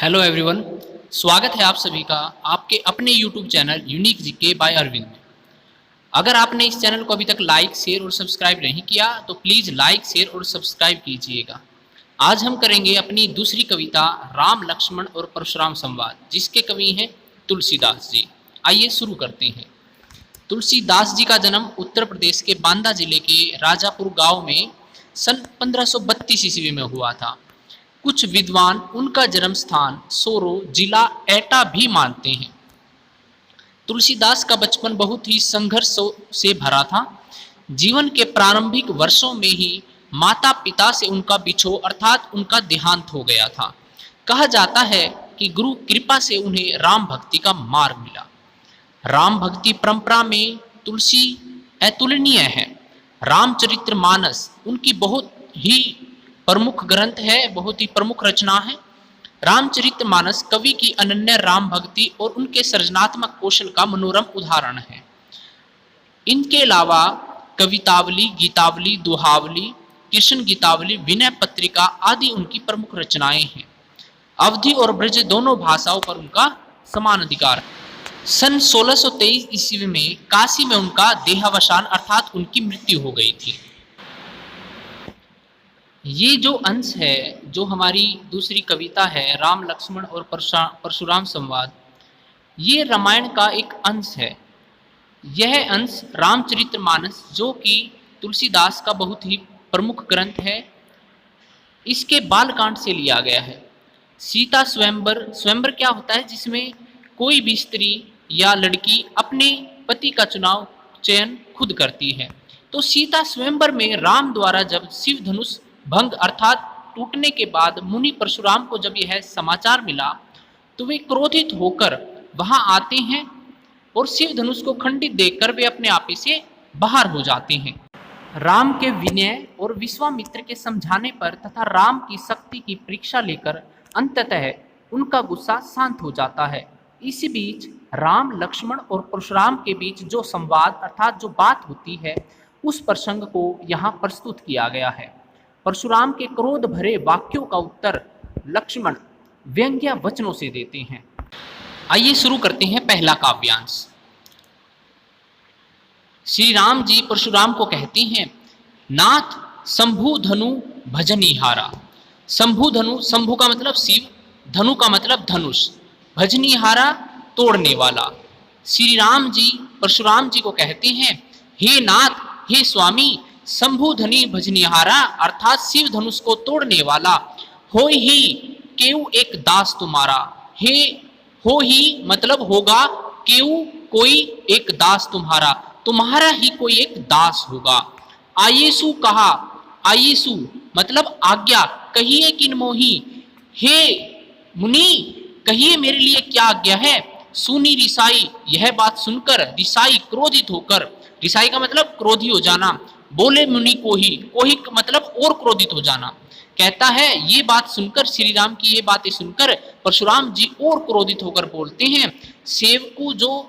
Hello everyone, स्वागत है आप सभी का आपके अपने YouTube channel unique GK by Arvind में। अगर आपने इस चैनल को अभी तक लाइक, शेयर और सब्सक्राइब नहीं किया तो प्लीज़ लाइक, शेयर और सब्सक्राइब कीजिएगा। आज हम करेंगे अपनी दूसरी कविता राम, लक्ष्मण और परशुराम संवाद, जिसके कवि हैं तुलसीदास जी। आइए शुरू करते हैं। तुलसीदास जी का जन्म उत्तर प्रदेश के बांदा जिले के राजापुर गांव में सन 1532 ईस्वी में हुआ था। कुछ विद्वान उनका जन्म स्थान सोरो जिला एटा भी मानते हैं। तुलसीदास का बचपन बहुत ही संघर्ष से भरा था। जीवन के प्रारंभिक वर्षों में ही माता पिता से उनका बिछो अर्थात उनका देहांत हो गया था। कहा जाता है कि गुरु कृपा से उन्हें राम भक्ति का मार्ग मिला। राम भक्ति परंपरा में तुलसी अतुलनीय है। रामचरितमानस उनकी बहुत ही प्रमुख ग्रंथ है, बहुत ही प्रमुख रचना है। रामचरितमानस कवि की अनन्य राम भक्ति और उनके सृजनात्मक कौशल का मनोरम उदाहरण है। इनके अलावा कवितावली, गीतावली, दोहावली, कृष्ण गीतावली, विनय पत्रिका आदि उनकी प्रमुख रचनाएं हैं। अवधी और ब्रज दोनों भाषाओं पर उनका समान अधिकार है। सन 1623 ईस्वी में काशी में उनका देहावसान अर्थात उनकी मृत्यु हो गई थी। ये जो अंश है, जो हमारी दूसरी कविता है राम, लक्ष्मण और परशुराम संवाद, ये रामायण का एक अंश है। यह अंश रामचरितमानस जो कि तुलसीदास का बहुत ही प्रमुख ग्रंथ है, इसके बालकांड से लिया गया है। सीता स्वयंवर, स्वयंवर क्या होता है? जिसमें कोई भी स्त्री या लड़की अपने पति का चयन खुद करती है। तो सीता स्वयंवर में राम द्वारा जब शिव धनुष भंग अर्थात टूटने के बाद मुनि परशुराम को जब यह समाचार मिला तो वे क्रोधित होकर वहां आते हैं और शिव धनुष को खंडित देखकर वे अपने आप से बाहर हो जाते हैं। राम के विनय और विश्वामित्र के समझाने पर तथा राम की शक्ति की परीक्षा लेकर अंततः उनका गुस्सा शांत हो जाता है। इसी बीच राम, लक्ष्मण और परशुराम के बीच जो संवाद अर्थात जो बात होती है, उस प्रसंग को यहाँ प्रस्तुत किया गया है। परशुराम के क्रोध भरे वाक्यों का उत्तर लक्ष्मण व्यंग्य वचनों से देते हैं। आइए शुरू करते हैं पहला काव्यांश। श्री राम जी परशुराम को कहते हैं, नाथ शंभु धनु भजनिहारा। शंभु धनु, शंभु का मतलब शिव, धनु का मतलब धनुष, भजनिहारा तोड़ने वाला। श्री राम जी परशुराम जी को कहते हैं, हे नाथ, हे स्वामी, शंभु धनी भजनिहारा अर्थात शिव धनुष को तोड़ने वाला, हो ही केऊ एक दास तुम्हारा। हे हो ही मतलब होगा, केऊ कोई एक दास तुम्हारा, तुम्हारा ही कोई एक दास होगा। आयेसु कहा, आयेसु मतलब आज्ञा, कहिए किन मोही। हे मुनि, कहिए मेरे लिए क्या आज्ञा है। सुनी रिसाई, यह बात सुनकर रिसाई क्रोधित होकर, रिसाई का मतलब क्रोधी हो जाना, बोले मुनि कोही मतलब और क्रोधित हो जाना। कहता है ये बात सुनकर, श्री राम की ये बातें सुनकर परशुराम जी और क्रोधित होकर बोलते हैं, सेवकु जो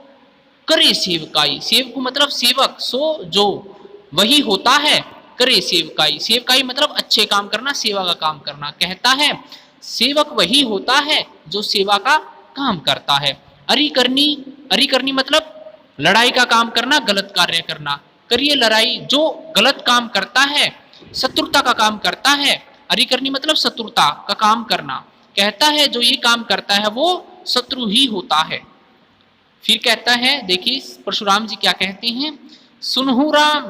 करे सेवकाई। सेवकु मतलब सेवक, सो जो वही होता है, करे सेवकाई। सेवकाई मतलब अच्छे काम करना, सेवा का काम करना। कहता है सेवक वही होता है जो सेवा का काम करता है। अरि करनी मतलब लड़ाई का काम करना, गलत कार्य करना। करिए लड़ाई, जो गलत काम करता है, शत्रुता का काम करता है। अरि करनी मतलब शत्रुता का काम करना। कहता है जो ये काम करता है वो शत्रु ही होता है। फिर कहता है, देखिए परशुराम जी क्या कहते हैं, सुनहु राम,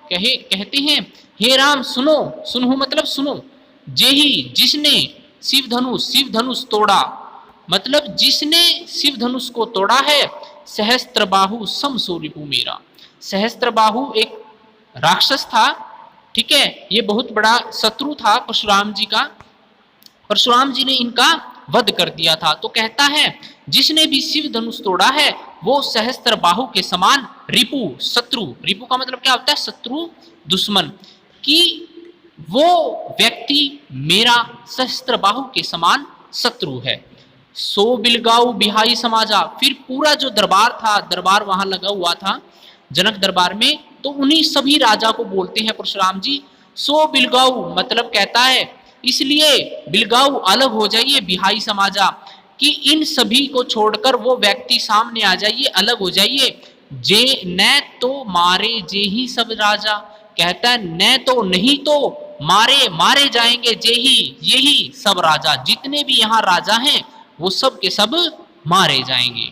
कहते हैं हे राम सुनो, सुनहु मतलब सुनो, जेही जिसने शिव धनुष तोड़ा, मतलब जिसने शिव धनुष को तोड़ा है, सहस्त्र बाहु समसो रिपु मेरा। सहस्त्र बाहु एक राक्षस था, ठीक है, ये बहुत बड़ा शत्रु था परशुराम जी का। परशुराम जी ने इनका वध कर दिया था। तो कहता है जिसने भी शिव धनुष तोड़ा है वो सहस्त्र बाहु के समान रिपु, शत्रु, रिपु का मतलब क्या होता है? शत्रु, दुश्मन, कि वो व्यक्ति मेरा सहस्त्र बाहु के समान शत्रु है। सो बिलगाऊ बिहाई समाजा। फिर पूरा जो दरबार था, दरबार वहां लगा हुआ था जनक दरबार में, तो उन्हीं सभी राजा को बोलते हैं परशुराम जी, सो बिलगाऊ मतलब कहता है इसलिए बिलगाऊ अलग हो जाइए, बिहाई समाजा कि इन सभी को छोड़कर वो व्यक्ति सामने आ जाइए, अलग हो जाइए। जे न तो मारे जे ही सब राजा, कहता है न तो नहीं तो मारे मारे जाएंगे जे ही यही सब राजा, जितने भी यहाँ राजा हैं वो सब के सब मारे जाएंगे।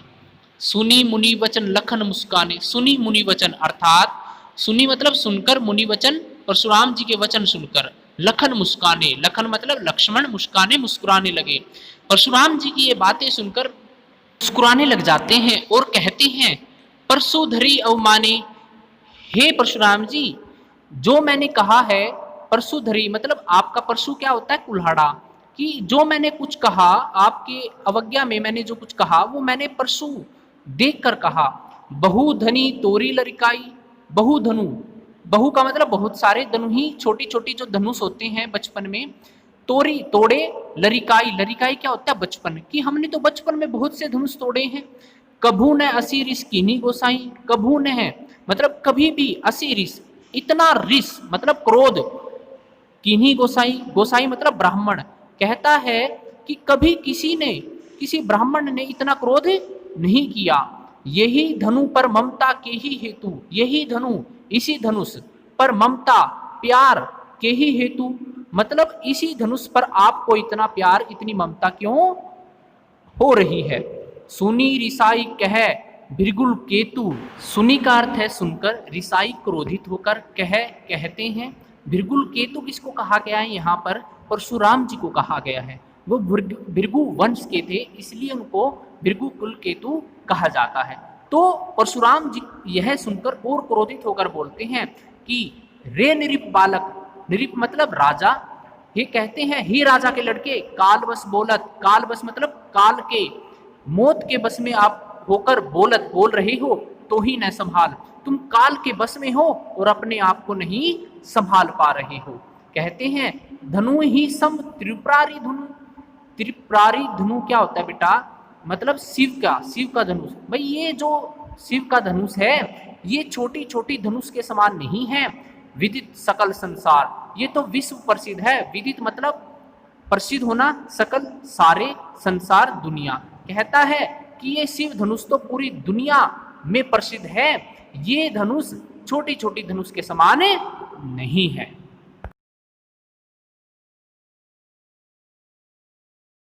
सुनी मुनि वचन लखन मुस्काने, सुनी मुनि वचन अर्थात सुनी मतलब सुनकर, मुनि वचन परशुराम जी के वचन सुनकर, लखन मुस्काने, लखन मतलब लक्ष्मण, मुस्काने मुस्कुराने लगे। परशुराम जी की ये बातें सुनकर मुस्कुराने लग जाते हैं और कहते हैं परशुधरी अवमाने, हे परशुराम जी जो मैंने कहा है, परशुधरी मतलब आपका परशु क्या होता है, कुल्हाड़ा, कि जो मैंने कुछ कहा आपके अवज्ञा में, मैंने जो कुछ कहा वो मैंने परशु देख कर कहा। बहुधनी तोरी लरिकाई, बहुधनु, बहु का मतलब बहुत सारे, धनु ही छोटी छोटी जो धनुष होते हैं बचपन में, तोरी तोड़े, लरिकाई, लरिकाई क्या होता है बचपन की, हमने तो बचपन में बहुत से धनुष तोड़े हैं। कभू न असी रिस कीनी गोसाई, कभू न है मतलब कभी भी, असी रिस इतना रिस मतलब क्रोध, किन्हीं गोसाई, गोसाई मतलब ब्राह्मण, कहता है कि कभी किसी ने, किसी ब्राह्मण ने इतना क्रोध नहीं किया। यही धनु पर ममता के ही हेतु, यही धनु इसी धनुष पर ममता प्यार के ही हेतु, मतलब इसी धनुष पर आपको इतना प्यार इतनी ममता क्यों हो रही है। सुनी रिसाई कह भृगुल केतु, सुनी का अर्थ है सुनकर, रिसाई क्रोधित होकर, कह कहते हैं। भृगुल केतु किसको कहा गया है यहाँ पर, परशुराम जी को कहा गया है। वो भृगु वंश के थे इसलिए उनको भृगु कुल केतु कहा जाता है। तो परशुराम जी यह सुनकर और क्रोधित होकर बोलते हैं कि रे निरिप बालक, निरिप मतलब राजा, ये कहते हैं हे राजा के लड़के, काल बस बोलत, काल बस मतलब काल के, मौत के बस में आप होकर बोलत बोल रहे हो तो ही न संभाल, तुम काल के बस में हो और अपने आप को नहीं संभाल पा रहे हो। कहते हैं धनु ही सम त्रिपुरारी धनु, त्रिपुरारी धनु क्या होता है बेटा, मतलब शिव का धनुष। भाई ये जो शिव का धनुष है ये छोटी छोटी धनुष के समान नहीं है। विदित सकल संसार, ये तो विश्व प्रसिद्ध है, विदित मतलब प्रसिद्ध होना, सकल सारे, संसार दुनिया। कहता है कि ये शिव धनुष तो पूरी दुनिया में प्रसिद्ध है, ये धनुष छोटी छोटी धनुष के समान नहीं है।